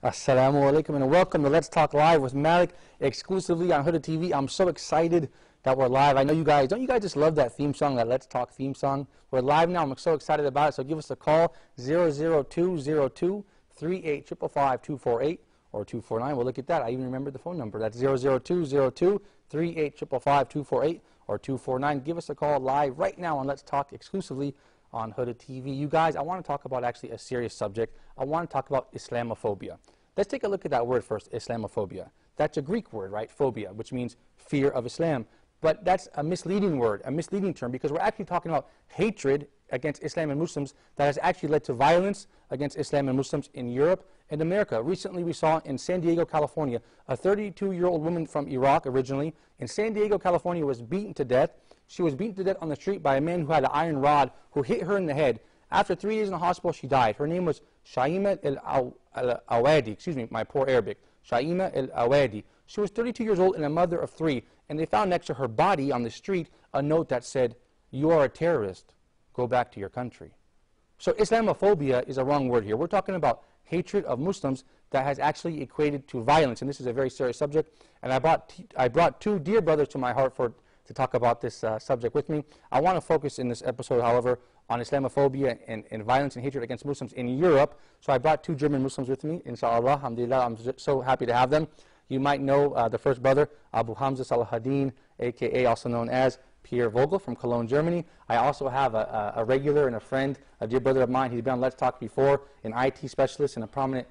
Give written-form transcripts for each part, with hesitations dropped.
Assalamu alaikum and welcome to Let's Talk Live with Malik, exclusively on Huda TV. I'm so excited that we're live. I know you guys, don't you guys just love that theme song, that Let's Talk theme song? We're live now. I'm so excited about it. So give us a call, 00202 3855248 or 249. We'll look at that. I even remembered the phone number. That's 00202 3855248 or 249. Give us a call live right now on Let's Talk exclusively on Huda TV. You guys, I want to talk about actually a serious subject. I want to talk about Islamophobia. Let's take a look at that word first, Islamophobia. That's a Greek word, right? Phobia, which means fear of Islam. But that's a misleading word, a misleading term, because we're actually talking about hatred against Islam and Muslims that has actually led to violence against Islam and Muslims in Europe and America. Recently we saw in San Diego, California, a 32-year-old woman from Iraq originally in San Diego, California was beaten to death. She was beaten to death on the street by a man who had an iron rod who hit her in the head. After 3 days in the hospital, she died. Her name was Shaima al-Awadi, excuse me, my poor Arabic, Shaima al-Awadi. She was 32 years old and a mother of 3, and they found next to her body on the street a note that said, "You are a terrorist, go back to your country." So Islamophobia is a wrong word here. We're talking about hatred of Muslims that has actually equated to violence, and this is a very serious subject. And I brought two dear brothers to my heart to talk about this subject with me. I want to focus in this episode, however, on Islamophobia and violence and hatred against Muslims in Europe. So I brought two German Muslims with me, inshallah, alhamdulillah. I'm so happy to have them. You might know the first brother, Abu Hamza Salahuddin, a.k.a. also known as Pierre Vogel from Cologne, Germany. I also have a regular and a friend, a dear brother of mine. He's been on Let's Talk before, an IT specialist and a prominent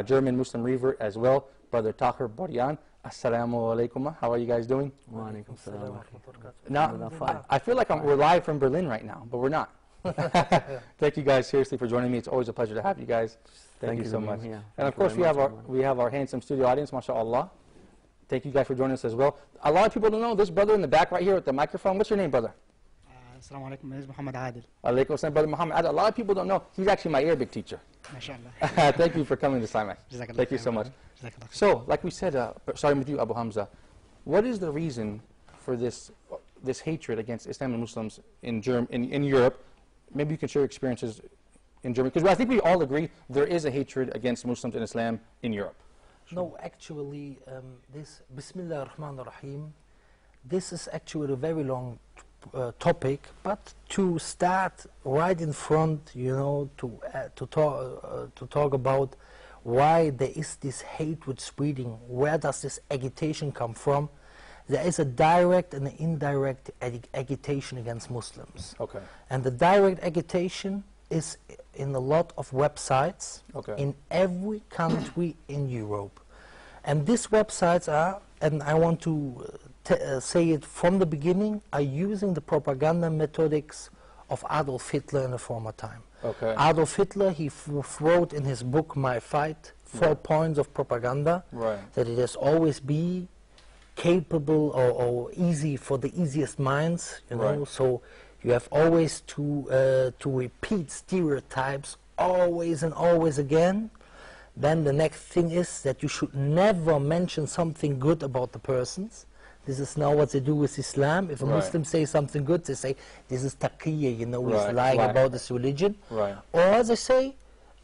German Muslim revert as well, Brother Tahir Boryan. Assalamu alaikum. How are you guys doing? Wa alaikum salam. Now, I feel like we're live from Berlin right now, but we're not. Thank you guys seriously for joining me. It's always a pleasure to have you guys. Thank you so much. And of course, we have our handsome studio audience, mashallah. Thank you guys for joining us as well. A lot of people don't know this brother in the back right here with the microphone. What's your name, brother? Assalamu alaikum. My name is Muhammad Adil. Alaikum salam, brother Muhammad Adil. A lot of people don't know. He's actually my Arabic teacher. MashaAllah. Thank you for coming this time, man. Thank you so much. So, like we said, starting with you, Abu Hamza, what is the reason for this hatred against Islam and Muslims in Europe? Maybe you can share your experiences in Germany, because I think we all agree there is a hatred against Muslims and Islam in Europe. No, actually, this Bismillah ar-Rahman ar-Rahim, this is actually a very long topic, but to start right in front, you know, to talk about why there is this hatred spreading, where does this agitation come from? There is a direct and an indirect agitation against Muslims. Okay. And the direct agitation is in a lot of websites in every country in Europe. And these websites are, and I want to say it from the beginning, are using the propaganda methodics of Adolf Hitler in a former time. Okay. Adolf Hitler, he wrote in his book, My Fight, 4 points of propaganda, that it has always been capable or easy for the easiest minds, you know, so you have always to repeat stereotypes always and always again. Then the next thing is that you should never mention something good about the persons. This is now what they do with Islam. If a Muslim says something good, they say, this is taqiyya, you know, he's lying about this religion. Or they say,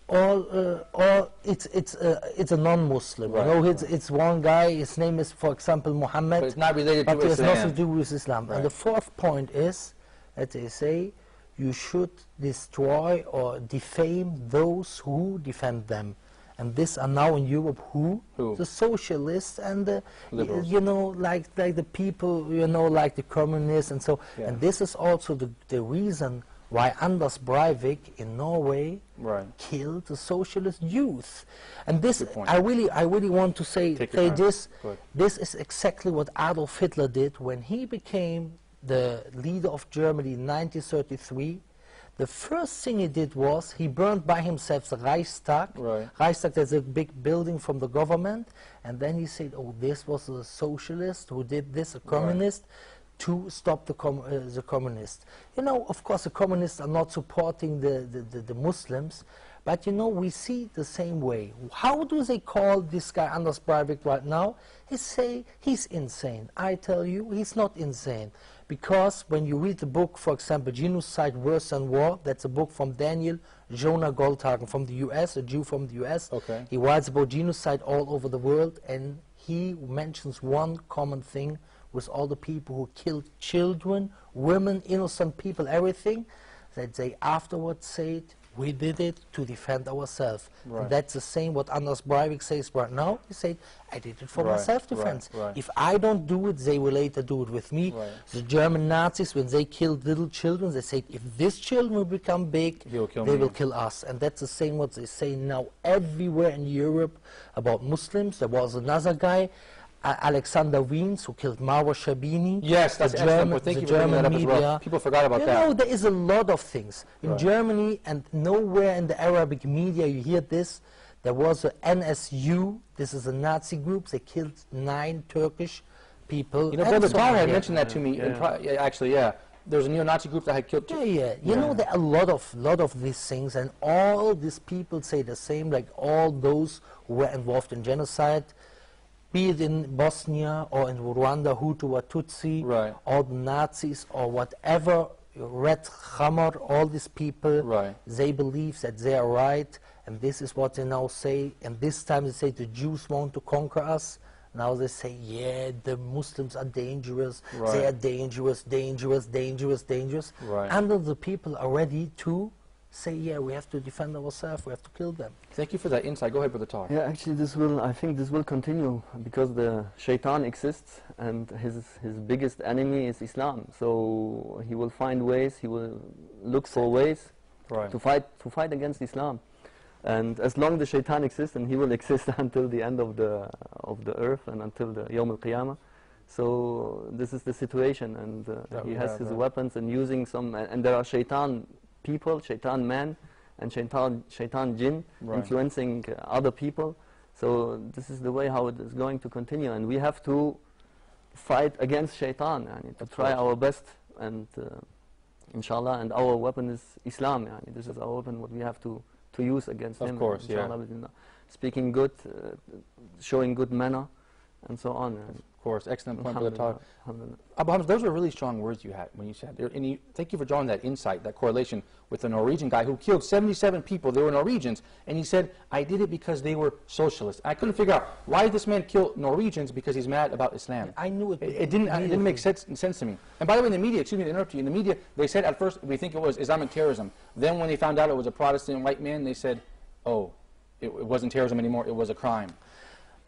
or it's a non-Muslim. You know, it's one guy, his name is, for example, Muhammad, but it's not related to Islam. But it has nothing to do with Islam. And the fourth point is that they say you should destroy or defame those who defend them. And these are now in Europe who? The socialists and the, you know, like the people, you know, like the communists and so. And this is also the reason why Anders Breivik in Norway killed the socialist youth. And this, I really want to say this. This is exactly what Adolf Hitler did when he became the leader of Germany in 1933. The first thing he did was he burned by himself the Reichstag. Reichstag is a big building from the government, and then he said, "Oh, this was a socialist who did this, a communist." To stop the communists. You know, of course, the communists are not supporting the Muslims, But you know, we see the same way. How do they call this guy Anders Breivik right now? They say he's insane. I tell you, he's not insane. Because when you read the book, for example, Genocide, Worse Than War, that's a book from Daniel Jonah Goldhagen from the US, a Jew from the US. Okay. He writes about genocide all over the world, and he mentions one common thing with all the people who killed children, women, innocent people, everything, that they afterwards said, we did it to defend ourselves. Right. And that's the same what Anders Breivik says right now. He said, I did it for my Right, self-defense. right. If I don't do it, they will later do it with me. Right. The German Nazis, when they killed little children, they said, if these children will become big, He will kill they me. will kill us. And that's the same what they say now everywhere in Europe about Muslims. There was another guy, Alexander Wiens, who killed Marwa Shabini. Yes, that's the excellent. German, Well, thank the you for bringing German that up as well. media. People forgot about You that. know, there is a lot of things. In Right. Germany, and nowhere in the Arabic media you hear this, there was a NSU, this is a Nazi group, they killed 9 Turkish people. You know, and Brother so Dar on. had mentioned that to me. Yeah, actually, yeah. There was a neo-Nazi group that had killed. Yeah. You know, there are a lot of these things, and all these people say the same, like all those who were involved in genocide, be it in Bosnia or in Rwanda, Hutu or Tutsi, Right. or the Nazis or whatever, Red Hammer, all these people, Right. they believe that they are right, and this is what they now say, and this time they say the Jews want to conquer us. Now they say, yeah, the Muslims are dangerous, Right. they are dangerous, dangerous, dangerous, dangerous. Right. And the people are ready to say, yeah, we have to defend ourselves, we have to kill them. Thank you for that insight. Go ahead, Brother Tar. Yeah, actually, I think this will continue because the shaitan exists, and his biggest enemy is Islam. So he will find ways, he will look for ways Right. to fight against Islam. And as long as the shaitan exists, and he will exist until the end of the earth and until the Yawm al-Qiyamah. So this is the situation, and That he we has have, his right. weapons and using some, and there are shaitan people, shaitan men, and shaitan jinn Right. influencing other people. So this is the way how it is going to continue, and we have to fight against shaitan, to Of try course. our best, and inshallah, and our weapon is Islam. This is our weapon, what we have to use against Of him. course, yeah. inshallah, bismillah. Speaking good, showing good manner, and so on. Of course. Excellent point, Brother Tar. Alhamdulillah. Abu Hamza, those were really strong words you had when you said there. And thank you for drawing that insight, that correlation with the Norwegian guy who killed 77 people. They were Norwegians. And he said, I did it because they were socialists. I couldn't figure out why did this man kill Norwegians because he's mad about Islam. I knew it. It didn't make sense to me. And by the way, in the media, excuse me to interrupt you, in the media, they said at first, we think it was Islamic terrorism. Then when they found out it was a Protestant white man, they said, oh, it wasn't terrorism anymore, it was a crime.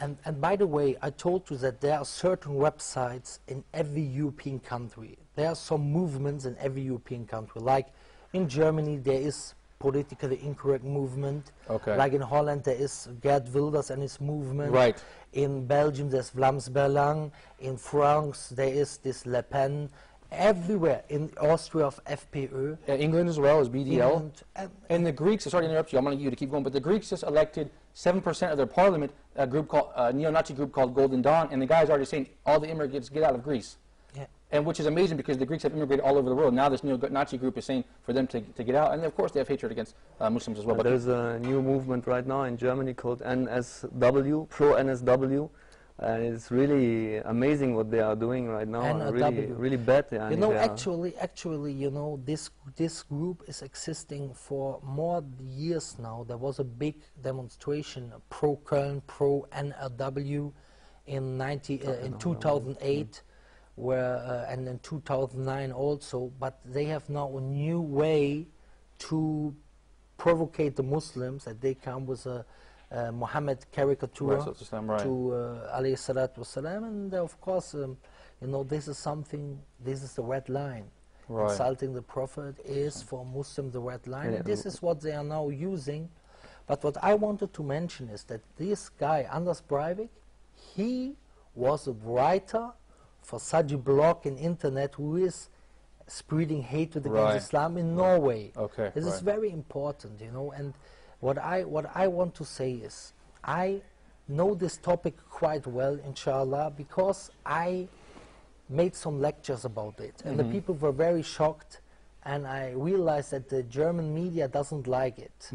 And by the way, I told you that there are certain websites in every European country. There are some movements in every European country. Like in Germany, there is politically incorrect movement. Okay. Like in Holland, there is Geert Wilders and his movement. Right. In Belgium, there's Vlaams Belang. In France, there is this Le Pen. Everywhere. In Austria, of FPÖ. England as well as BDL. England, And the Greeks, sorry to interrupt you, I'm going to get you to keep going, but the Greeks just elected 7% of their parliament, a group called, neo-Nazi group called Golden Dawn, and the guy's already saying all the immigrants get out of Greece. Yeah. And which is amazing because the Greeks have immigrated all over the world. Now this neo-Nazi group is saying for them to get out, and of course they have hatred against Muslims as well. But There's a new movement right now in Germany called NSW, pro-NSW. And it's really amazing what they are doing right now. NSW. Really bad. You know, actually, you know, this group is existing for more years now. There was a big demonstration, pro-Köln, pro-NRW, in 2008, where and in 2009 also. But they have now a new way to provocate the Muslims, that they come with a Muhammad caricature Right, so it's Islam, right. to alayhi salatu wasalam, and of course, you know, this is something, this is the red line. Right. Insulting the Prophet is for Muslims the red line, Yeah. and this is what they are now using. But what I wanted to mention is that this guy, Anders Breivik, he was a writer for such a blog in internet who is spreading hatred against Right. Islam in Norway. Okay, This is right. very important, you know, and what I want to say is, I know this topic quite well, inshallah, because I made some lectures about it, and the people were very shocked and I realized that the German media doesn't like it.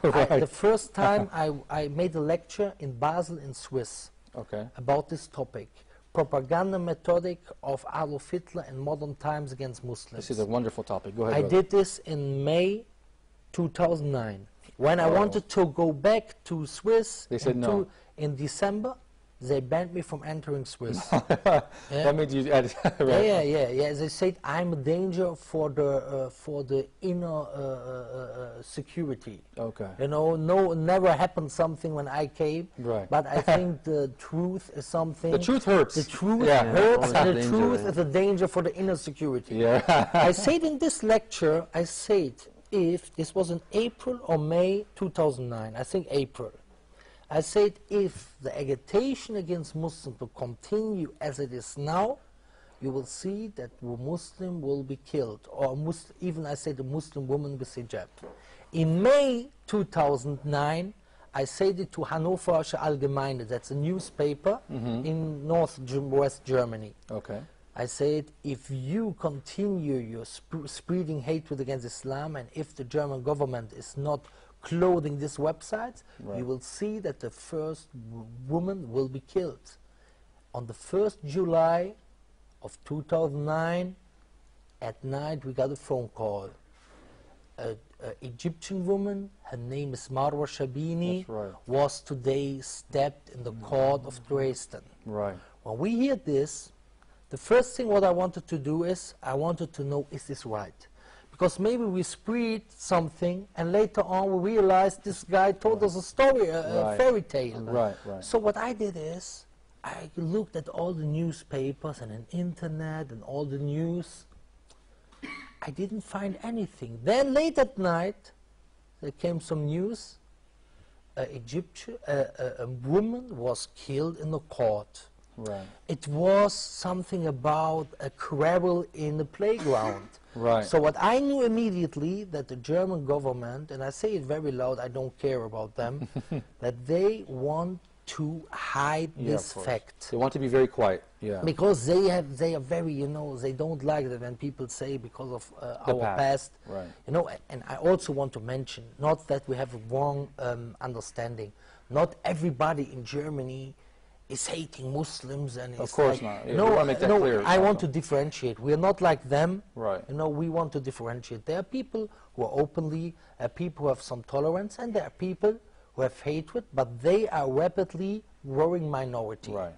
Right. The first time I made a lecture in Basel in Swiss Okay. about this topic, propaganda methodic of Adolf Hitler in modern times against Muslims. This is a wonderful topic. Go ahead. I brother. did this in May 2009. When I wanted to go back to Swiss They said no. in December, they banned me from entering Swiss. That means you added. Right. Yeah. They said I'm a danger for the inner security. Okay. You know, never happened something when I came. Right. But I think the truth is something. The truth hurts. The truth Yeah. hurts, Always and the danger, truth yeah. is a danger for the inner security. Yeah. I said in this lecture, I said, if this was in April or May 2009, I think April, I said if the agitation against Muslims will continue as it is now, you will see that a Muslim will be killed, or even I said a Muslim woman with hijab. In May 2009, I said it to Hannoversche Allgemeine, that's a newspaper in West Germany. Okay. I said, if you continue your spreading hatred against Islam, and if the German government is not clothing these websites, you will see that the first woman will be killed. On the 1st July of 2009, at night we got a phone call. An Egyptian woman, her name is Marwa Shabini, That's right. was today stabbed in the court of Dresden. Right. When we hear this, the first thing what I wanted to do is, I wanted to know, is this right? Because maybe we spread something, and later on we realized this guy told us a story, a fairy tale. Right. So what I did is, I looked at all the newspapers and the internet and all the news. I didn't find anything. Then late at night, there came some news. A woman was killed in the court. Right. It was something about a quarrel in the playground. Right. So what I knew immediately, that the German government, and I say it very loud, I don't care about them, that they want to hide this of course. fact. They want to be very quiet. Yeah. Because they are very, you know, they don't like it when people say because of our past. Right. You know, and I also want to mention, not that we have a wrong understanding, not everybody in Germany is hating Muslims, and Of it's course like, not. Yeah, no, we wanna make that no, clear. I want to differentiate. We are not like them. Right. You know, we want to differentiate. There are people who are openly, people who have some tolerance, and there are people who have hatred, but they are rapidly growing minority. Right.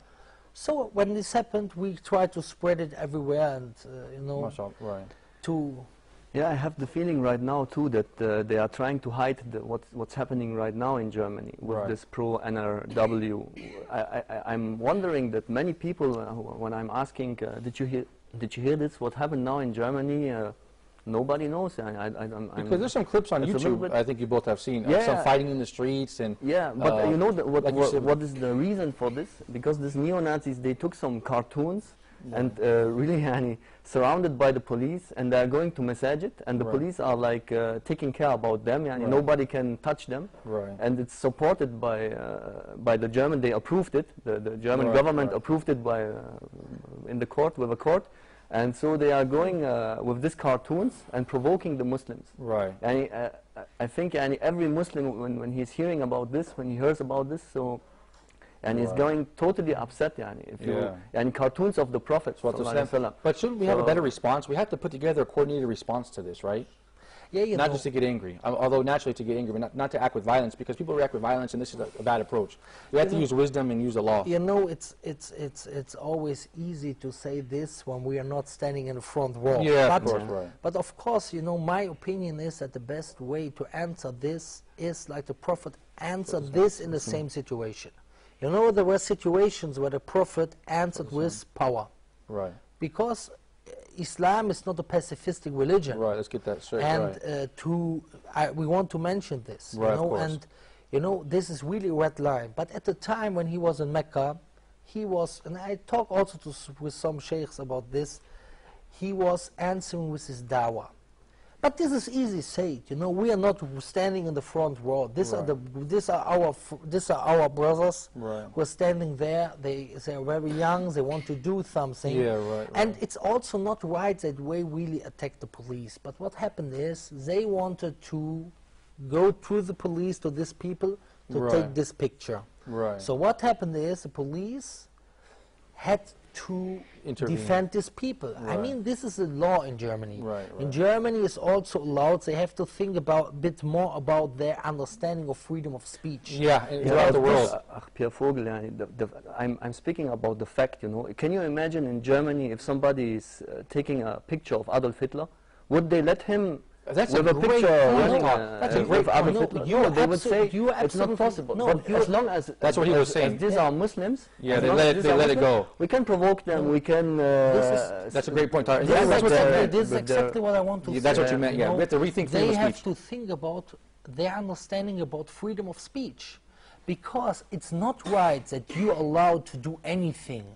So when this happened, we tried to spread it everywhere, and you know, Mashallah. Right. to Yeah, I have the feeling right now too that they are trying to hide what's happening right now in Germany with Right. this pro-NRW. I'm wondering that many people, when I'm asking, did you hear this? What happened now in Germany? Nobody knows. Because there's some clips on it's a little YouTube bit- I think you both have seen. Yeah. Of some fighting in the streets and. Yeah, but you know like you said- what is the reason for this? Because these neo-Nazis, they took some cartoons and really surrounded by the police, and they are going to masajid, and the Right. police are like taking care about them. Right. Nobody can touch them, Right. and it's supported by the German. They approved it. The German Right, government right. approved it by in the court with a court, and so they are going with these cartoons and provoking the Muslims. Right. And I think every Muslim, when he's hearing about this, when he hears about this, so, and he's Right. going totally upset, if you, and cartoons of the Prophet, sallallahu alaihi wasallam. But shouldn't we have a So- better response? We have to put together a coordinated response to this, right? yeah, you Not know, just to get angry, although naturally to get angry, but not to act with violence, because people react with violence, and this is a bad approach. We have to use wisdom and use the law. you know, it's always easy to say this when we are not standing in the front row. Yeah, but, of course, right. But of course, you know, my opinion is that the best way to answer this is like the Prophet answered this in the same situation. You know, there were situations where the Prophet answered with power, Right. because Islam is not a pacifistic religion. Right. Let's get that straight. And right. we want to mention this, Right, you of know, course. and you know, this is really a red line. But at the time when he was in Mecca, he was, and I talk also with some sheikhs about this, he was answering with his dawah. But this is easy said. You know, we are not standing in the front row. These are these are our brothers who are standing there. They are very young. They want to do something. And it's also not right that we really attack the police. But what happened is they wanted to go to the police, to these people, to take this picture. So what happened is the police had to defend these people. I mean, this is a law in Germany. In Germany, it's also allowed. They have to think about a bit more about their understanding of freedom of speech. Throughout the world. Pierre Vogel, I'm speaking about the fact. You know, can you imagine in Germany if somebody is taking a picture of Adolf Hitler, would they let him? That's with a a great picture point. That's a with great Adolf point. Hitler? No, They would say it's not absolutely- possible. no, But as long as That's what he was saying. as these are Muslims, Yeah, as they long let as it- these they are let it Muslims, go. we can provoke them. We can. That's a great point. This Yeah, is that's what exactly, you this is But exactly what I want to say. That's what you meant. Yeah, know, we have to rethink they freedom of have speech. to think about their understanding about freedom of speech, because it's not right that you're allowed to do anything.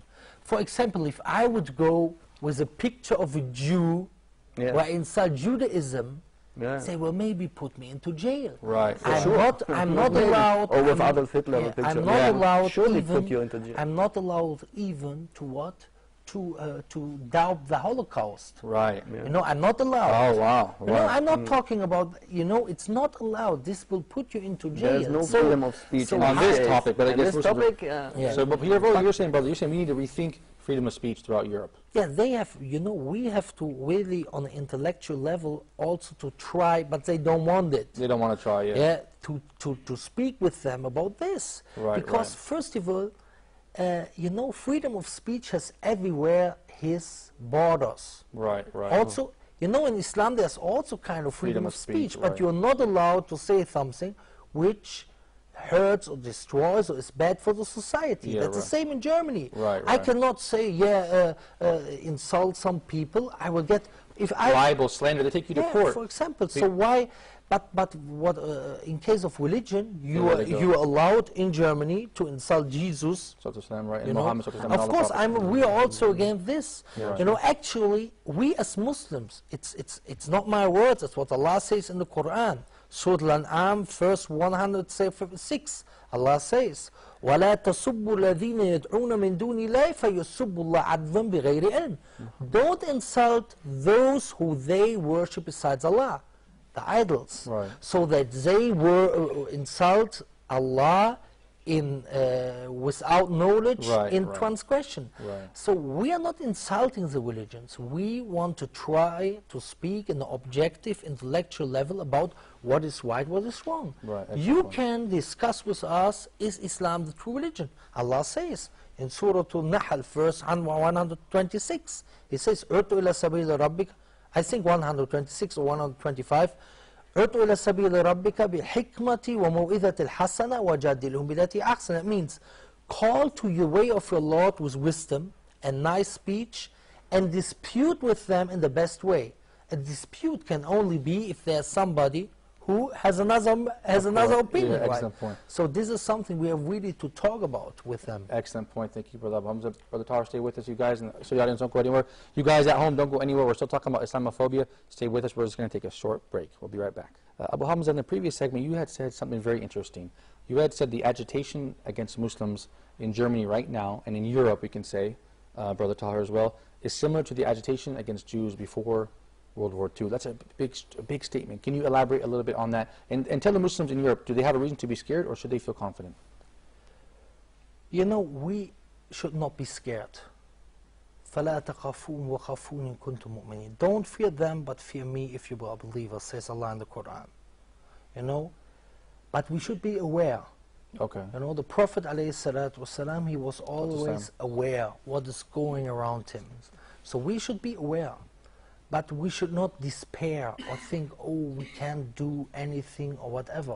For example, if I would go with a picture of a Jew where I insult Judaism, they will maybe put me into jail. I'm not allowed. Or with Adolf Hitler, a picture. I'm not allowed. Surely even, put you into jail. I'm not allowed even to what? To doubt the Holocaust. You know, I'm not allowed. Oh, wow. You know, I'm not talking about, you know, it's not allowed. This will put you into jail. There's no freedom of speech so in on this this topic, but I on guess this we're topic. So, but Pierre Vogel, you're saying, brother, you're saying we need to rethink freedom of speech throughout Europe. Yeah, they have, you know, we have to really, on an intellectual level, also to try, but they don't want it. They don't want to try, To speak with them about this. Because, first of all, you know, freedom of speech has everywhere his borders. Also, you know, in Islam there's also kind of freedom of speech, but you're not allowed to say something which hurts or destroys or is bad for the society. That's the same in Germany. I cannot say, insult some people. I will get, if I libel, slander, they take you to court. For example. So why? But what in case of religion, you are allowed in Germany to insult Jesus. And Muhammad. Of course, we are also against this. You know, actually, we as Muslims, it's not my words. It's what Allah says in the Quran. Surah Al-An'am, verse 106. Allah says, وَلَا تَصُبُّوا الَّذِينَ يَدْعُونَ مِن دُونِ اللَّهِ فَيُصُبُّوا اللَّهَ عَدْوًا بِغَيْرِ عِلْمٍ. Don't insult those who they worship besides Allah, the idols, so that they insult Allah in without knowledge, in transgression. So we are not insulting the religions. We want to try to speak in an objective, intellectual level about what is right, what is wrong. You can discuss with us, is Islam the true religion? Allah says in Surah Al-Nahl, verse 126, He says, "Urtu ila sabila rabbika," I think 126 or 125, "Urtu ila sabila rabbika bil-hikmati wa maw'idhati al-hasana wa jadilhum billati ahsan." That means, call to your way of your Lord with wisdom and nice speech, and dispute with them in the best way. A dispute can only be if there's somebody who has another opinion. Excellent point. So this is something we have really to talk about with them. Excellent point. Thank you, Brother Hamza. Brother Tahir, stay with us, you guys. And so the audience, don't go anywhere. You guys at home, don't go anywhere. We're still talking about Islamophobia. Stay with us. We're just going to take a short break. We'll be right back. Abu Hamza, in the previous segment, you had said something very interesting. You had said the agitation against Muslims in Germany right now, and in Europe, we can say, Brother Tahir as well, is similar to the agitation against Jews before World War II. That's a big statement. Can you elaborate a little bit on that? And tell the Muslims in Europe, do they have a reason to be scared, or should they feel confident? You know, we should not be scared. فَلَا تَخَافُونَ وَخَافُونِ إِن كُنتُم مُؤْمِنِينَ. Don't fear them, but fear me if you are believers, says Allah in the Quran. You know, but we should be aware. Okay. You know, the Prophet ﷺ, he was always aware what is going around him. So we should be aware. But we should not despair or think, oh, we can't do anything or whatever.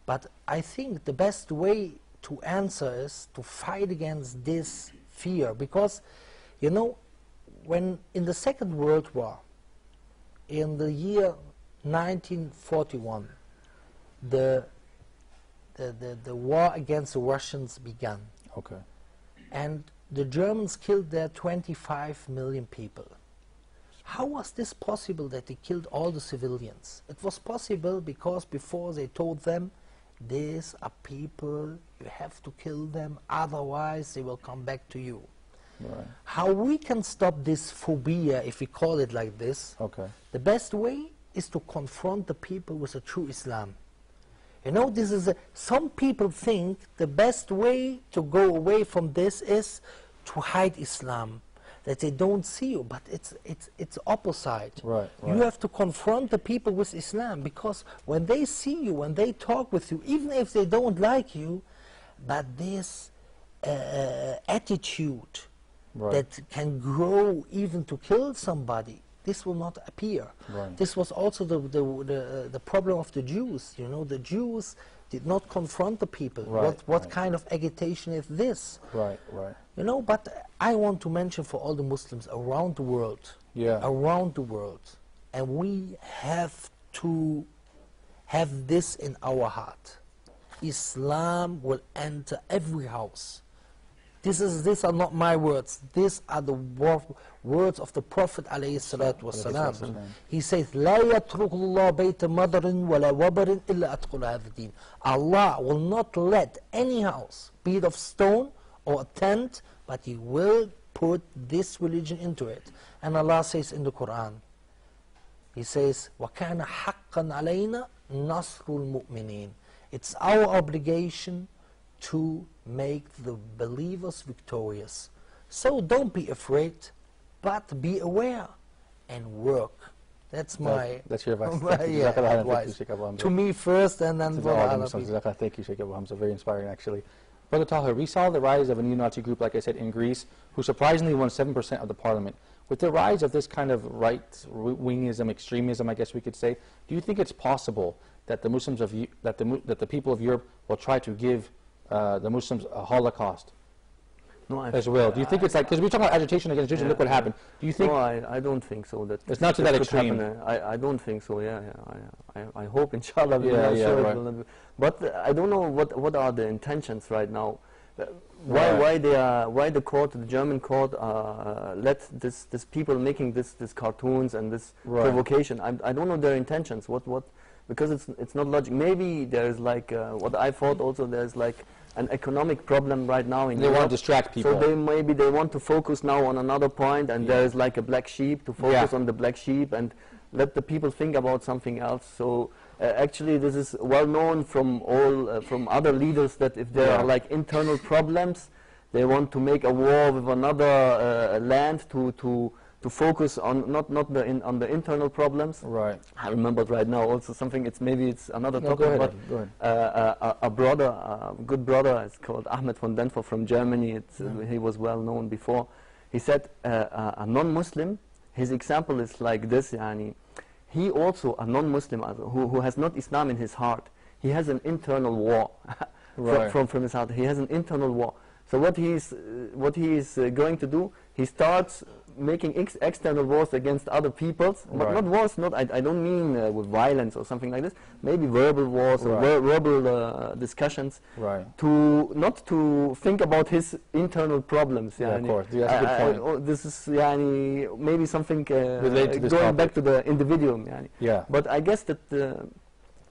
But I think the best way to answer is to fight against this fear. Because, you know, when in the Second World War, in the year 1941, the war against the Russians began. Okay. And the Germans killed there 25 million people. How was this possible that they killed all the civilians? It was possible because before they told them, these are people, you have to kill them, otherwise they will come back to you. Right. How we can stop this phobia, if we call it like this, Okay. the best way is to confront the people with a true Islam. You know, this is some people think the best way to go away from this is to hide Islam, that they don't see you, but it's opposite. Right, You right. have to confront the people with Islam, because when they see you, when they talk with you, even if they don't like you, but this attitude Right. that can grow even to kill somebody, this will not appear. Right. This was also the problem of the Jews. You know, the Jews did not confront the people. Right, What right. kind of agitation is this? Right, right. You know, but I want to mention for all the Muslims around the world, Yeah. around the world, and we have to have this in our heart. Islam will enter every house. These are not my words. These are the words of the Prophet ﷺ. He says, لا يترك الله بيت مدر ولا وبر إلا أدخل هذا الدين. Allah will not let any house, be it of stone or a tent, but He will put this religion into it. And Allah says in the Quran, He says, وَكَانَ حَقًّا عَلَيْنَا نَصْرُ الْمُؤْمِنِينَ. It's our obligation to make the believers victorious. So don't be afraid, but be aware and work. That's my That's your advice. my, Thank you. yeah, Jazakallah khairan. advice. Thank you, Sheikh Abu Hamza. To me first, and then To for all the the other Muslims. people. Jazakallah. Thank you, Sheikh Abu Hamza. Very inspiring, actually. Brother Taha, we saw the rise of a neo-Nazi group, like I said, in Greece, who surprisingly won 7% of the parliament. With the rise of this kind of right-wingism, extremism, I guess we could say, do you think it's possible that the Muslims of that the people of Europe will try to give the Muslims a Holocaust No, as well? Do you think it's like, because we're talking about agitation against Jews, and look what happened. Do you think? No, I don't think so. That It's not to that could extreme. happen. I don't think so. Yeah, yeah. I hope, inshallah. Yeah, I'm yeah, sure right. it will not be. But I don't know what are the intentions right now. Right. Why the court, the German court, let this people making this cartoons and this Right. provocation. I don't know their intentions. What because it's not logic. Maybe there is like what I thought also. There's like an economic problem right now in They Europe. want to distract people. So they want to focus now on another point, and there is like a black sheep to focus on the black sheep and let the people think about something else. So actually, this is well known from all from other leaders that if there are like internal problems, they want to make a war with another land to focus on not on the internal problems. Right. I remembered right now also something. Maybe it's another No, topic. go ahead. But Go ahead. a brother, a good brother, it's called Ahmed von Denver from Germany. He was well known before. He said a non-Muslim. His example is like this. Yani, he also a non-Muslim who has not Islam in his heart. He has an internal war Right. from his heart. He has an internal war. So what he is going to do? He starts making external wars against other peoples, but Right. not wars. I don't mean with violence or something like this. Maybe verbal wars or Right. verbal discussions. Right. Not to think about his internal problems. Yeah, of yani. course. Yeah, that's a good point. This is yani, maybe something Related to this going back topic. to the individual. Yani. Yeah. But I guess that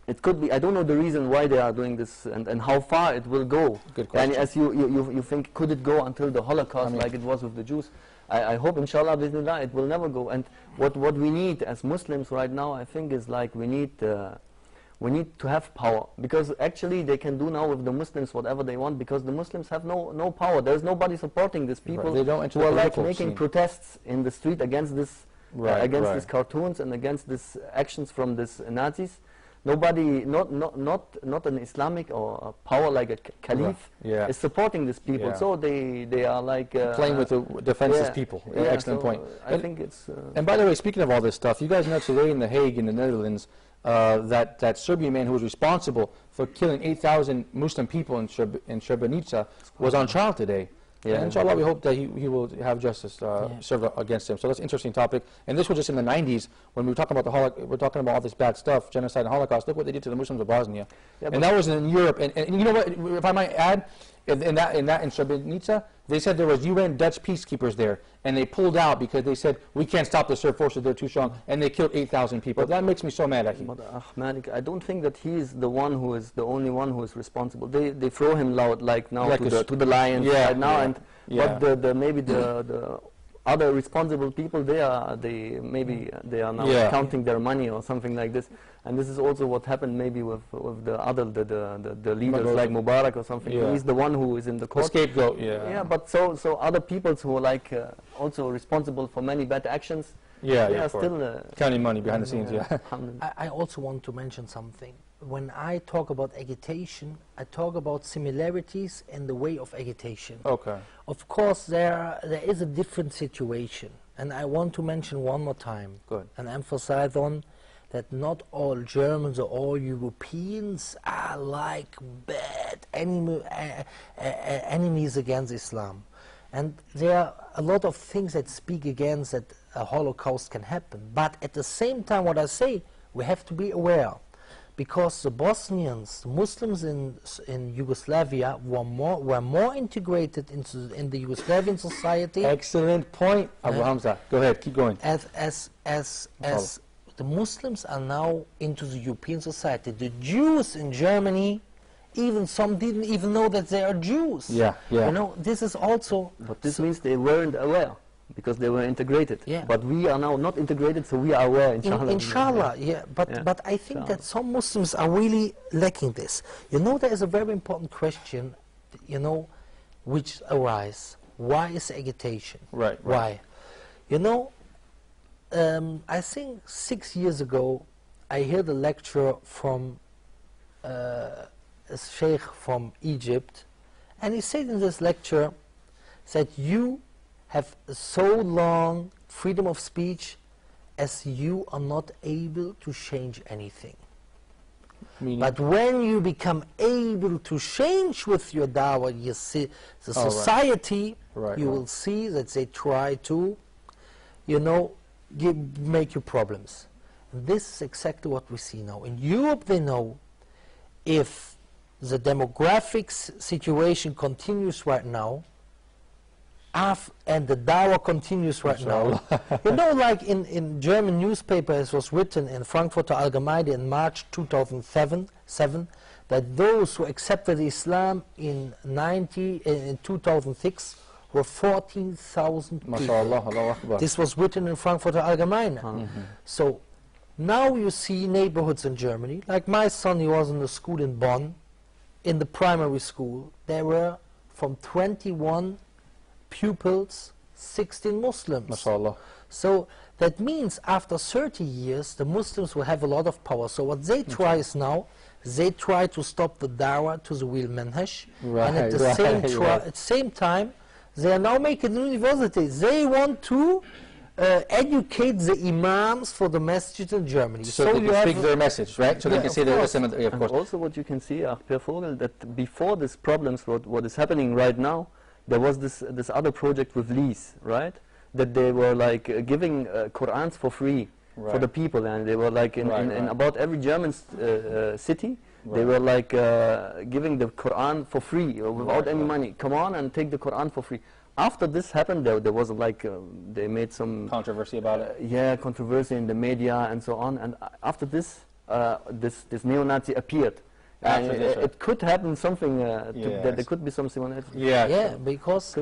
it could be. I don't know the reason why they are doing this and how far it will go. Good question. And as you think, could it go until the Holocaust like it was with the Jews? I hope, inshallah, bismillah, it will never go. And what we need as Muslims right now, I think, is like we need to have power, because actually they can do now with the Muslims whatever they want, because the Muslims have no power. There's nobody supporting these people They don't enter who the are like political making scene. protests in the street against this Right, against right. these cartoons and against these actions from these Nazis. Nobody, not an Islamic or a power like a caliph Yeah. is supporting these people. Yeah. So they are like Playing with the defenseless yeah, people. yeah, Excellent so point. I think it's. And by the way, speaking of all this stuff, you guys know today in The Hague in the Netherlands, that Serbian man who was responsible for killing 8,000 Muslim people in Srebrenica was on trial today. Yeah. And inshallah, we hope that he will have justice served against him. So that's an interesting topic. And this was just in the 90s when we were talking about we're talking about all this bad stuff, genocide and Holocaust. Look what they did to the Muslims of Bosnia. Yeah, And that was in Europe. And you know what, if I might add, in Srebrenica, they said there was UN Dutch peacekeepers there, and they pulled out because they said we can't stop the Serb forces; they're too strong, and they killed 8,000 people. That makes me so mad at him. But Malik, I don't think that he is the one who is the only one who is responsible. They throw him out like now like to the lions right now, and yeah. but maybe the other responsible people, maybe they are now counting their money or something like this. And this is also what happened maybe with the other the leaders like Mubarak or something. Yeah. He's the one who is in the court. The scapegoat, Yeah, but so other peoples who are like also responsible for many bad actions. They are still counting money behind the scenes. Yeah. I also want to mention something. When I talk about agitation, I talk about similarities in the way of agitation. Okay. Of course, there is a different situation, and I want to mention one more time and emphasize on that not all Germans or all Europeans are like bad enemies against Islam. And there are a lot of things that speak against that a Holocaust can happen. But at the same time, what I say, we have to be aware. Because the Bosnians, the Muslims in Yugoslavia were more integrated in the Yugoslavian society. Excellent point, Abu Hamza. Go ahead, keep going. As the Muslims are now into the European society. The Jews in Germany, even some didn't even know that they are Jews. Yeah. You know, this is also. But this means they weren't aware, because they were integrated. Yeah. But we are now not integrated, so we are aware, inshallah. Inshallah, yeah. But I think that some Muslims are really lacking this. You know, there is a very important question, you know, which arises. Why is agitation? Right. Why? You know, I think 6 years ago, I heard a lecture from a sheikh from Egypt, and he said in this lecture that you have so long freedom of speech as you are not able to change anything. Meaning? But when you become able to change with your dawah, you see the society, you will see that they try to, you know, make you problems. And this is exactly what we see now. In Europe, they know if the demographic situation continues right now, and the dawah continues right now. You know, like in German newspaper, it was written in Frankfurter Allgemeine in March 2007, that those who accepted Islam in 2006 were 14,000 people. This was written in Frankfurter Allgemeine. So now you see neighborhoods in Germany, like my son, he was in the school in Bonn, in the primary school, there were from 21 pupils, 16 Muslims. MashaAllah. So that means after 30 years, the Muslims will have a lot of power. So what they try is now, they try to stop the dawah to the real manhaj, and at the same time, they are now making universities. They want to educate the imams for the masjid in Germany. So they can speak their message, right? So they can say their message. Of course. Also what you can see, Pierre Vogel, that before these problems, what is happening right now, there was this other project with Lease, right? That they were like giving Qur'ans for free for the people, and they were like in about every German city, they were like giving the Qur'an for free or without any money. Come on and take the Qur'an for free. After this happened, there was like they made some controversy about it. Yeah, controversy in the media and so on. And after this, this neo-Nazi appeared. And it could happen something that there could be some similarity. Yeah, because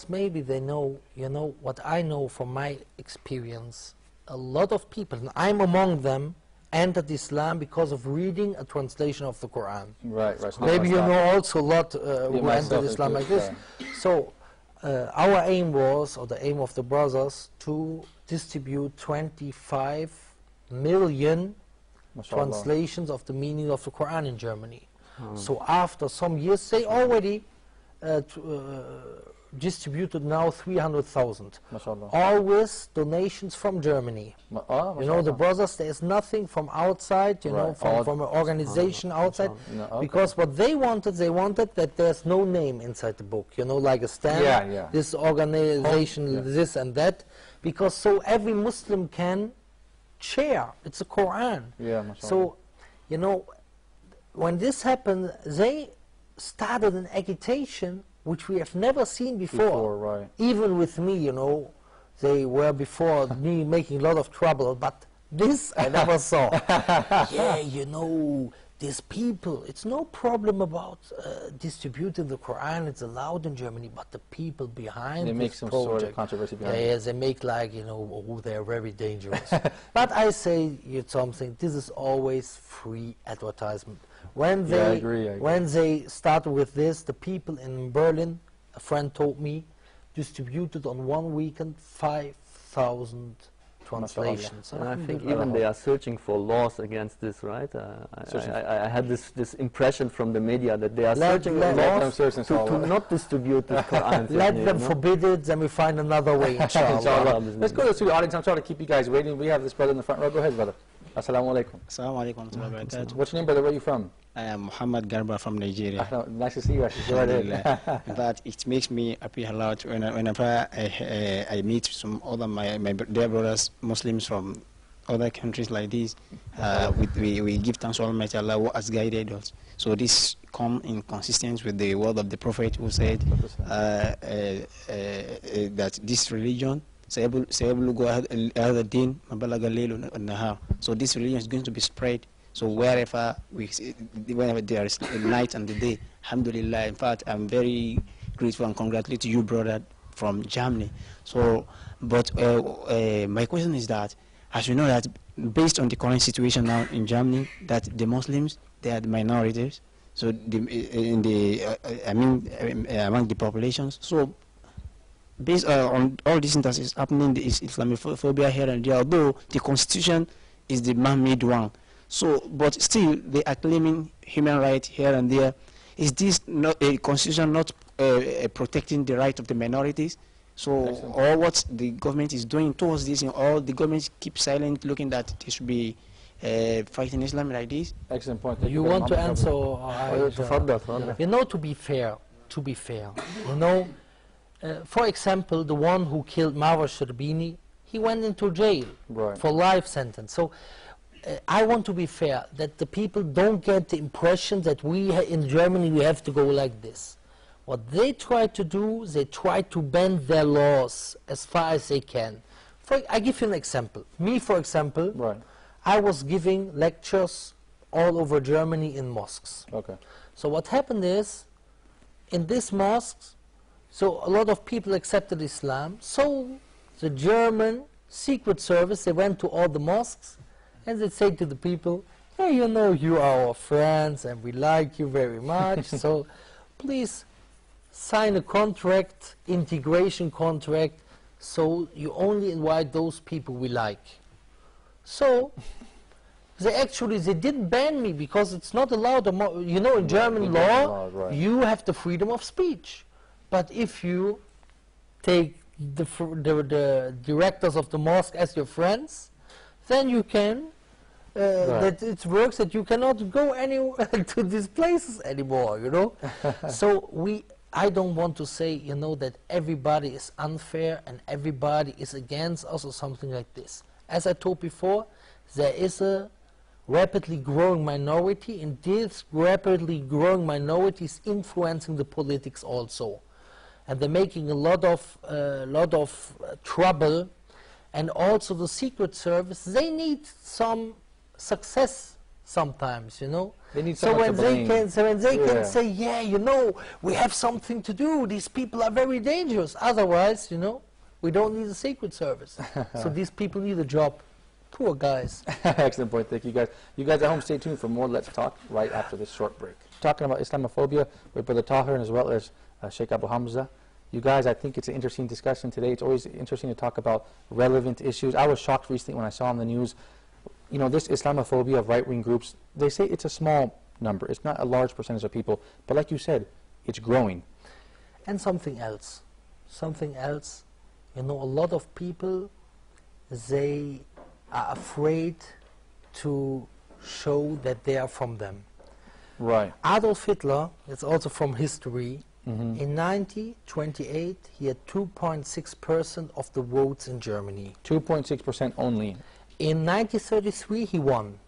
maybe they know, you know, what I know from my experience, a lot of people, and I'm among them, entered Islam because of reading a translation of the Quran. Right. Maybe you know also a lot who entered Islam like this. So our aim was, or the aim of the brothers, to distribute 25 million translations of the meaning of the Quran in Germany. So after some years, they already distributed now 300,000. Always donations from Germany. You know, the brothers, there is nothing from outside, you know, from an organization outside. Because what they wanted that there's no name inside the book, you know, like a stamp, this organization, this and that. Because so every Muslim can share. It's a Quran. So, you know, when this happened, they started an agitation which we have never seen before. Right. Even with me, you know, they were before me making a lot of trouble, but this I never saw. Yeah, you know, these people, it's no problem about distributing the Quran, it's allowed in Germany, but the people behind They make this some project, sort of controversy behind yeah, it. they make like, you know, oh, they're very dangerous. But I say you something, this is always free advertisement. When they, I agree. when they started with this, the people in Berlin, a friend told me, distributed on one weekend 5,000 translations. And I think even they are searching for laws against this, right? I had this impression from the media that they are searching for laws to not distribute the Quran. Let them forbid it, then we find another way, inshallah. Inshallah. Let's go to the audience. I'm sorry to keep you guys waiting. We have this brother in the front row. Go ahead, brother. Assalamu alaikum. Assalamu alaikum wa rahmatullahi wa barakatuh. What's your name, brother? Where are you from? I am Muhammad Garba from Nigeria. Nice to see you. Go right ahead. But it makes me happy a lot whenever I meet some other my dear brothers, Muslims from other countries like this. We give thanks to Almighty Allah who has guided us. So this come in consistence with the word of the Prophet who said that this religion, so this religion is going to be spread. So wherever there is a night and the day, alhamdulillah. In fact, I'm very grateful and congratulate you, brother, from Germany. So, but my question is that, as you know that based on the current situation now in Germany, that the Muslims, they are the minorities. So among the populations. So based on all these things that is happening, the Islamophobia here and there, although the constitution is the man-made one. So, but still, they are claiming human rights here and there. Is this not a constitution not protecting the right of the minorities? So, or what the government is doing towards this, or the government keep silent, looking that they should be fighting Islam like this? Excellent point. You want to answer? You know, to be fair, you know, for example, the one who killed Marwa Sherbini, he went into jail for life sentence. So. I want to be fair, that the people don't get the impression that we in Germany we have to go like this. What they try to do, they try to bend their laws as far as they can. I give you an example. Me, for example, I was giving lectures all over Germany in mosques. Okay. So what happened is, in these mosques, so a lot of people accepted Islam. So the German Secret Service, they went to all the mosques, and they say to the people, hey, you know, you are our friends and we like you very much, so please sign a contract, integration contract, so you only invite those people we like. So they didn't ban me because it's not allowed, you know, in German law, you have the freedom of speech. But if you take the directors of the mosque as your friends, then you can that it works that you cannot go anywhere to these places anymore, you know. So I don't want to say, you know, that everybody is unfair and everybody is against us or something like this. As I told before, there is a rapidly growing minority, and this rapidly growing minority is influencing the politics also, and they're making a lot of trouble. And also the Secret Service, they need some success sometimes, you know. They need so when they can say, yeah, you know, we have something to do. These people are very dangerous. Otherwise, you know, we don't need a Secret Service. So these people need a job. Poor guys. Excellent point. Thank you guys. You guys at home, stay tuned for more Let's Talk right after this short break. Talking about Islamophobia with Brother Tahir and as well as Sheikh Abu Hamza. You guys, I think it's an interesting discussion today. It's always interesting to talk about relevant issues. I was shocked recently when I saw on the news, you know, this Islamophobia of right-wing groups. They say it's a small number. It's not a large percentage of people. But like you said, it's growing. And something else. You know, a lot of people, they are afraid to show that they are from them. Right. Adolf Hitler, it's also from history. In 1928, he had 2.6% of the votes in Germany. 2.6% only. In 1933, he won.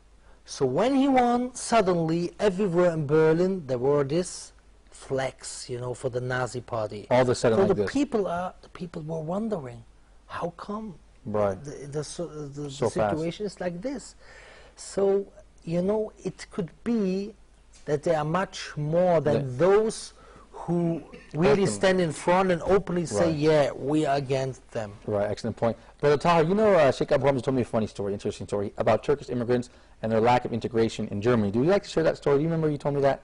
So when he won, suddenly everywhere in Berlin there were this flags, you know, for the Nazi party. All of a sudden so like the this. people were wondering, how come Right. the So situation is like this? So, you know, it could be that there are much more than those who really stand in front and openly say, yeah, we are against them. Right, excellent point. Brother Tahir, you know, Sheikh Abu Hamza told me a funny story, interesting story, about Turkish immigrants and their lack of integration in Germany. Do you like to share that story? Do you remember you told me that?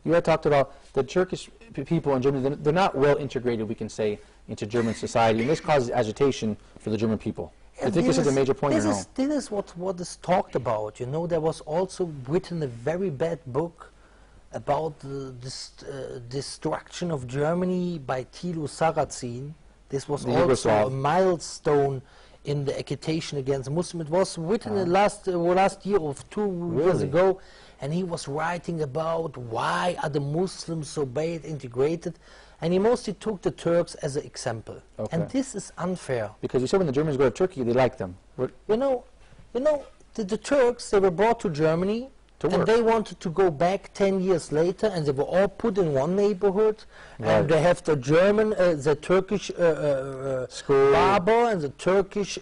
You had talked about the Turkish people in Germany, they're not well integrated, we can say, into German society, and this causes agitation for the German people. Do you think this is a major point or no? This is what is talked about. You know, there was also written a very bad book about the destruction of Germany by Tilo Sarrazin. This was also a milestone in the agitation against Muslims. It was written last year or 2 years ago, and he was writing about why are the Muslims so bad integrated, and he mostly took the Turks as an example. And this is unfair. Because you said when the Germans go to Turkey, they like them. You know, the Turks, they were brought to Germany, and they wanted to go back 10 years later, and they were all put in one neighborhood, and they have the German, the Turkish barber and the Turkish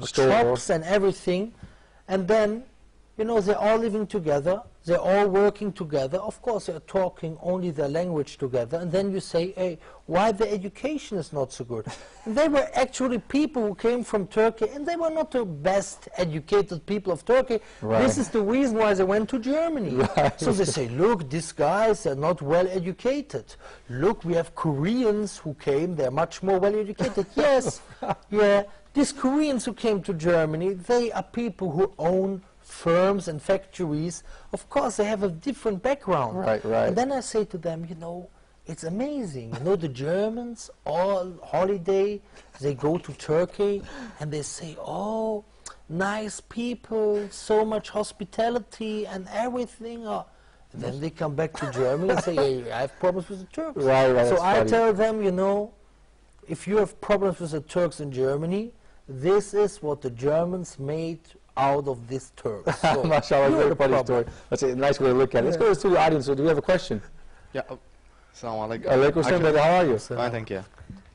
shops and everything, and then, you know, they're all living together, they're all working together. Of course, they're talking only their language together, and then you say, hey, why the education is not so good? And they were actually people who came from Turkey, and they were not the best educated people of Turkey. This is the reason why they went to Germany. So they say, look, these guys are not well educated. Look, we have Koreans who came, they're much more well educated. Yes, yeah, these Koreans who came to Germany, they are people who own firms and factories. Of course, they have a different background. And then I say to them, you know, it's amazing. You know, the Germans, all holiday, they go to Turkey, and they say, oh, nice people, so much hospitality and everything. And then they come back to Germany and say, hey, I have problems with the Turks. So I tell them, you know, if you have problems with the Turks in Germany, this is what the Germans made out of this Turks. So MashaAllah, very funny story. That's a nice way to look at it. Let's go to the audience. So do we have a question? Yeah. Assalamu alaikum. Alaikum salam, brother. How are you? Fine, thank you.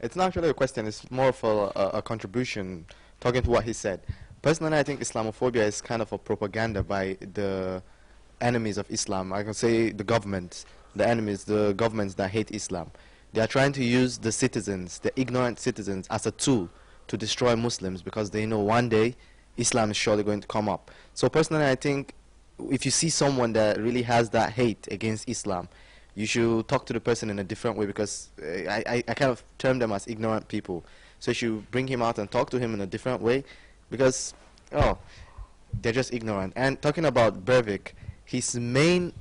It's not actually a question. It's more of a contribution, talking to what he said. Personally, I think Islamophobia is kind of a propaganda by the enemies of Islam. I can say the governments, the enemies, the governments that hate Islam. They are trying to use the citizens, the ignorant citizens, as a tool to destroy Muslims, because they know one day Islam is surely going to come up. So personally, I think if you see someone that really has that hate against Islam, you should talk to the person in a different way, because I kind of term them as ignorant people. So you should bring him out and talk to him in a different way, because, oh, they're just ignorant. And talking about Breivik, his main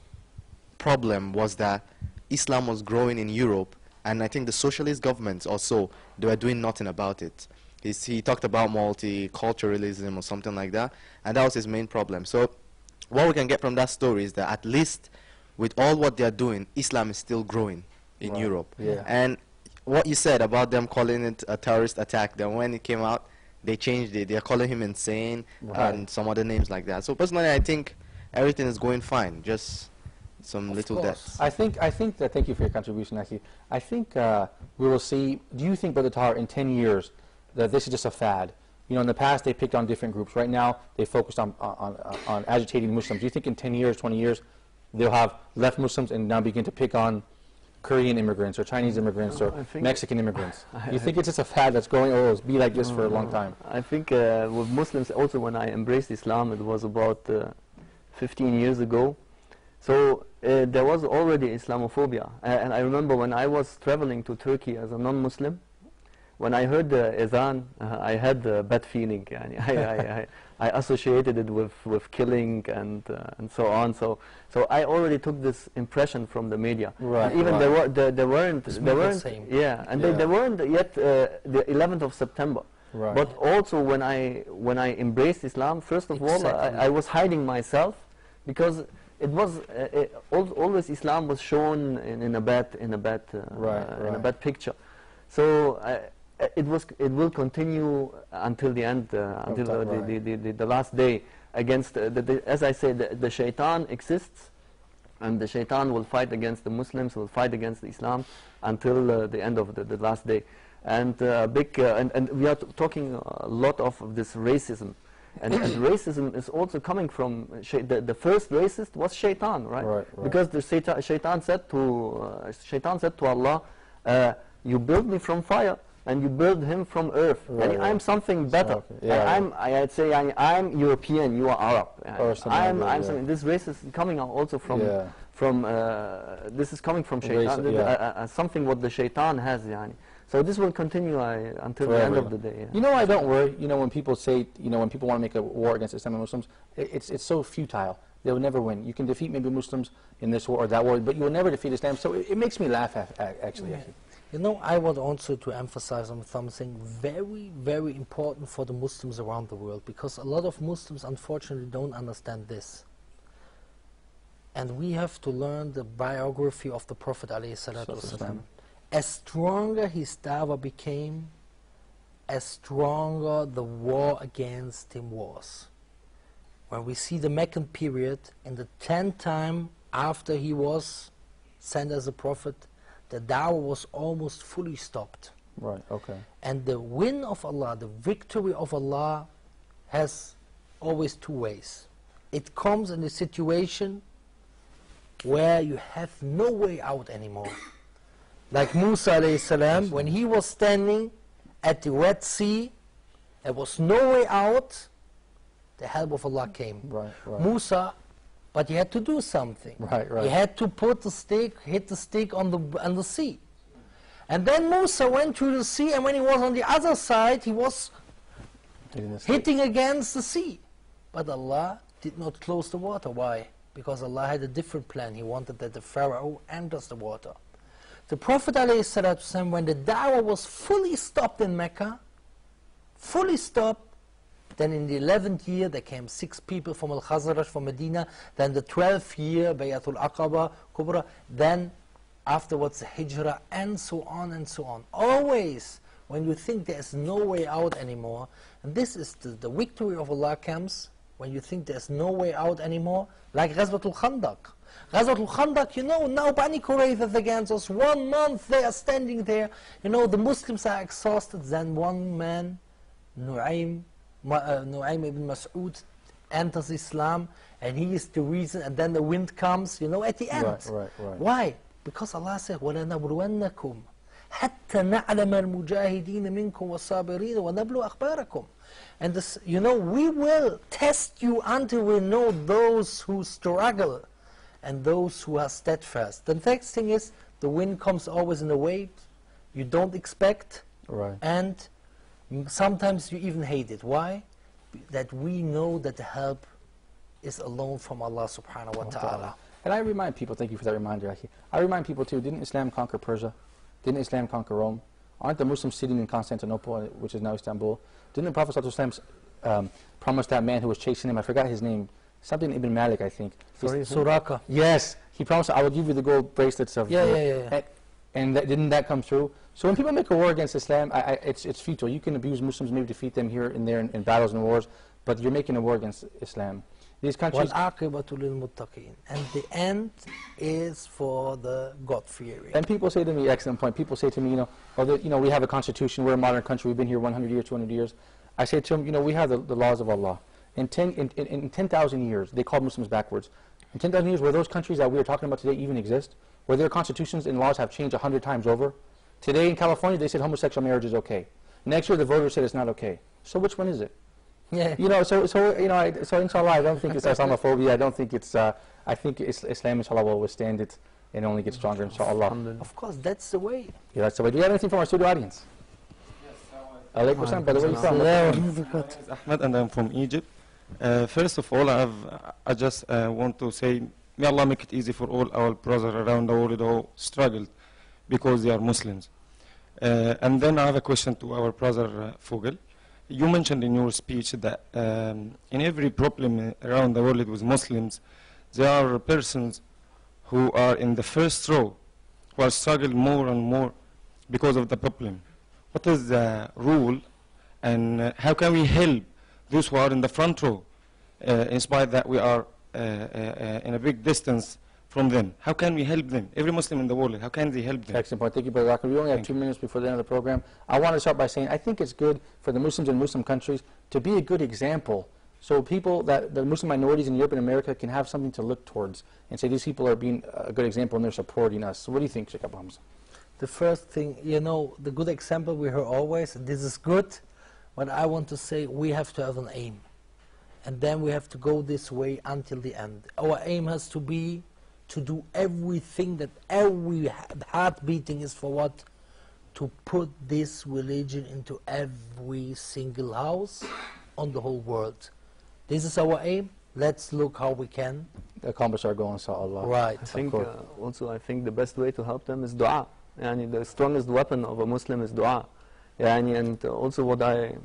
problem was that Islam was growing in Europe, and I think the socialist governments also, they were doing nothing about it. He talked about multiculturalism or something like that, and that was his main problem. So what we can get from that story is that at least with all what they are doing, Islam is still growing in Europe. And what you said about them calling it a terrorist attack, then when it came out, they changed it. They're calling him insane and some other names like that. So personally, I think everything is going fine, just some little deaths. I think that, thank you for your contribution, actually. I think we will see, do you think, Brother Tahir, in 10 years, that this is just a fad? You know, in the past, they picked on different groups. Right now, they focused on agitating Muslims. Do you think in 10 years, 20 years, they'll have left Muslims and now begin to pick on Korean immigrants or Chinese immigrants or Mexican immigrants? Do you think it's just a fad that's going, oh, it'll be like this for a long time? I think with Muslims also, when I embraced Islam, it was about 15 years ago. So there was already Islamophobia. And I remember when I was traveling to Turkey as a non-Muslim, when I heard the Adhan, I had a bad feeling. I associated it with killing and so on. So I already took this impression from the media. Even there weren't they weren't yet the 11th of September. But also when I embraced Islam, first of all, I was hiding myself, because it was always Islam was shown in a bad picture. So it will continue until the end, until the last day. Against as I said, the shaitan exists, And the shaitan will fight against the Muslims, will fight against Islam until the end of the last day. And and we are talking a lot of this racism. And racism is also coming from, the first racist was shaitan, right? Because the shaitan said to Allah, you build me from fire, and you build him from earth, and I'm something better. I'd say I'm European, you are Arab. I'm something. This race is coming also from this is coming from shaitan. Something what the shaitan has, yani. So this will continue until the end of the day. You know, I don't worry. You know, when people say, you know, when people want to make a war against Islam and Muslims, it's so futile. They will never win. You can defeat maybe Muslims in this war or that war, but you will never defeat Islam. So it makes me laugh, actually. Yeah. You know, I want also to emphasize on something very, very important for the Muslims around the world, because a lot of Muslims unfortunately don't understand this. And we have to learn the biography of the Prophet ﷺ. As stronger his dawah became, as stronger the war against him was. When we see the Meccan period, in the 10th time after he was sent as a prophet, the dawah was almost fully stopped. Right, okay. And the win of Allah, the victory of Allah, has always two ways. It comes in a situation where you have no way out anymore. Like Musa alayhi salam, when he was standing at the Red Sea, there was no way out, the help of Allah came. Right. Musa, but he had to do something. Right. He had to put the stake, hit the stake on the sea. And then Musa went through the sea, and when he was on the other side, he was hitting against the sea. But Allah did not close the water. Why? Because Allah had a different plan. He wanted that the Pharaoh enters the water. The Prophet ﷺ, when the dawah was fully stopped in Mecca, fully stopped, then in the 11th year there came 6 people from Al-Khazraj, from Medina, then the 12th year, Bayatul Aqaba, Kubra, then afterwards the Hijrah, and so on and so on. Always, when you think there's no way out anymore, and this is the victory of Allah comes, when you think there's no way out anymore, like Ghazwatul Khandaq. Ghazwatul Khandaq, you know, now Bani Qurayza is against us. 1 month they are standing there. You know, the Muslims are exhausted. Then one man, Nu'aym ibn Mas'ud, enters Islam, and he is the reason, and then the wind comes, you know, at the end. Right. Why? Because Allah said, وَلَنَبْلُوَنَّكُمْ حَتَّى نَعْلَمَ الْمُجَاهِدِينَ مِنْكُمْ وَالصَّابِرِينَ وَنَبْلُوا أَخْبَارَكُمْ. And this, you know, we will test you until we know those who struggle and those who are steadfast. The next thing is, the wind comes always in a way you don't expect, and sometimes you even hate it. Why? That we know that the help is alone from Allah subhanahu wa ta'ala. And I remind people, thank you for that reminder, Aki. I remind people too, didn't Islam conquer Persia? Didn't Islam conquer Rome? Aren't the Muslims sitting in Constantinople, which is now Istanbul? Didn't the Prophet ﷺ promise that man who was chasing him, I forgot his name, something Ibn Malik, I think. Suraka. Yes, he promised, I will give you the gold bracelets of... Yeah. And didn't that come through? So when people make a war against Islam, it's futile. You can abuse Muslims, maybe defeat them here and there in battles and wars, but you're making a war against Islam. These countries... وَالْعَاقِبَةُ لِلْمُتَّقِينَ. And the end is for the God-fearing. And people say to me, excellent point, people say to me, you know, we have a constitution, we're a modern country, we've been here 100 years, 200 years. I say to them, you know, we have the laws of Allah. In 10,000 years, they called Muslims backwards. In 10,000 years, were those countries that we are talking about today even exist? Where their constitutions and laws have changed 100 times over? Today in California, they said homosexual marriage is okay. Next year, the voters said it's not okay. So which one is it? Yeah. You know, so inshallah, I don't think it's Islamophobia. I don't think it's, I think Islam, inshallah, will withstand it and only get stronger, inshallah. Of course, that's the way. Yeah, that's the way. Do we have anything from our studio audience? Yes, Alaykum salam. By the way, you from? Ahmed, and I'm from Egypt. First of all, I just want to say, may Allah make it easy for all our brothers around the world who struggled because they are Muslims. And then I have a question to our brother Vogel. You mentioned in your speech that in every problem around the world with Muslims, there are persons who are in the first row who are struggling more and more because of the problem. What is the rule, and how can we help those who are in the front row, in spite that we are in a big distance from them. How can we help them? Every Muslim in the world, how can they help them? Excellent point. Thank you, Brother Zakir. We only have 2 minutes before the end of the program. I want to start by saying I think it's good for the Muslims in Muslim countries to be a good example, so people that the Muslim minorities in Europe and America can have something to look towards and say these people are being a good example and they're supporting us. So what do you think, Sheikh Abu Hamza? The first thing, you know, the good example we hear always, this is good, but I want to say we have to have an aim. And then we have to go this way until the end. Our aim has to be to do everything that every heart beating is for what? To put this religion into every single house on the whole world. This is our aim. Let's look how we can accomplish our goal, inshallah. Right. I think also I think the best way to help them is dua. Yani the strongest weapon of a Muslim is dua. Yani, and also what I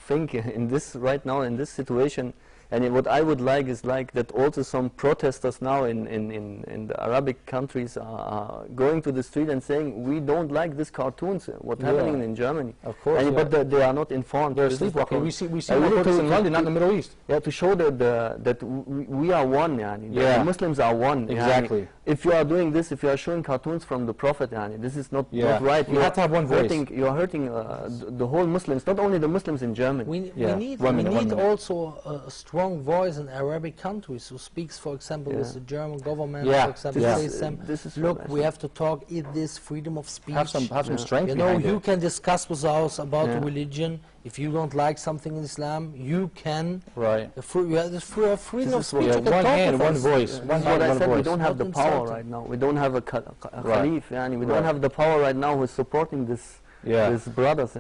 think in this right now in this situation, and what I would like is like that also some protesters now in the Arabic countries are going to the street and saying we don't like these cartoons, what's happening in Germany. Of course, but they are not informed. They're sleepwalking. We see protests in London, not in the Middle East. Yeah, to show that we are one. Yani, the Muslims are one. Exactly. Yani, if you are doing this, if you are showing cartoons from the Prophet, yani, this is not right. You have to have one voice. You are hurting the whole Muslims, not only the Muslims in Germany. We need also a strong voice in Arabic countries who speaks, for example, with the German government, for example, says them, look, we have to talk, it is freedom of speech. Have some strength. You know, you can discuss with us about religion. If you don't like something in Islam, you can. Right. You have freedom of speech. One hand, one voice. One hand, one voice. We don't have the power right now. We don't have a Khalif. We don't have the power right now who is supporting this. His brothers.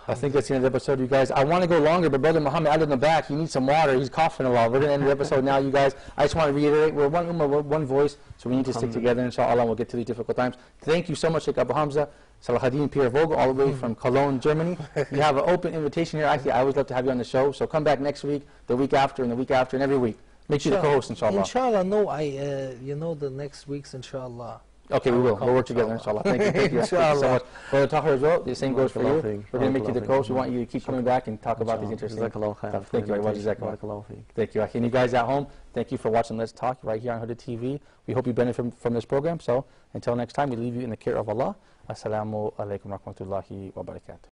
I think that's the end of the episode, you guys. I want to go longer, but Brother Muhammad out in the back, he needs some water. He's coughing a lot. We're going to end the episode now, you guys. I just want to reiterate, we're one ummah, we're one voice, so we need to stick together, inshallah, we'll get to these difficult times. Thank you so much, Sheikh Abu Hamza, Salahuddin, Pierre Vogel, all the way from Cologne, Germany. You have an open invitation here. Actually, I always love to have you on the show, so come back next week, the week after, and the week after, and every week. Make sure you the co-host, inshallah. Inshallah, no, you know, the next week's, inshallah. Okay, we will. We'll work together, inshallah. Thank you. Thank you so much. Brother Tahir as well, the same goes for you. We're going to make you the coach. We want you to keep coming back and talk about these interesting things. Thank you very much. Thank you. And you guys at home, thank you for watching Let's Talk right here on Huda TV. We hope you benefit from this program. So until next time, we leave you in the care of Allah. Assalamu alaikum wa rahmatullahi wa barakatuh.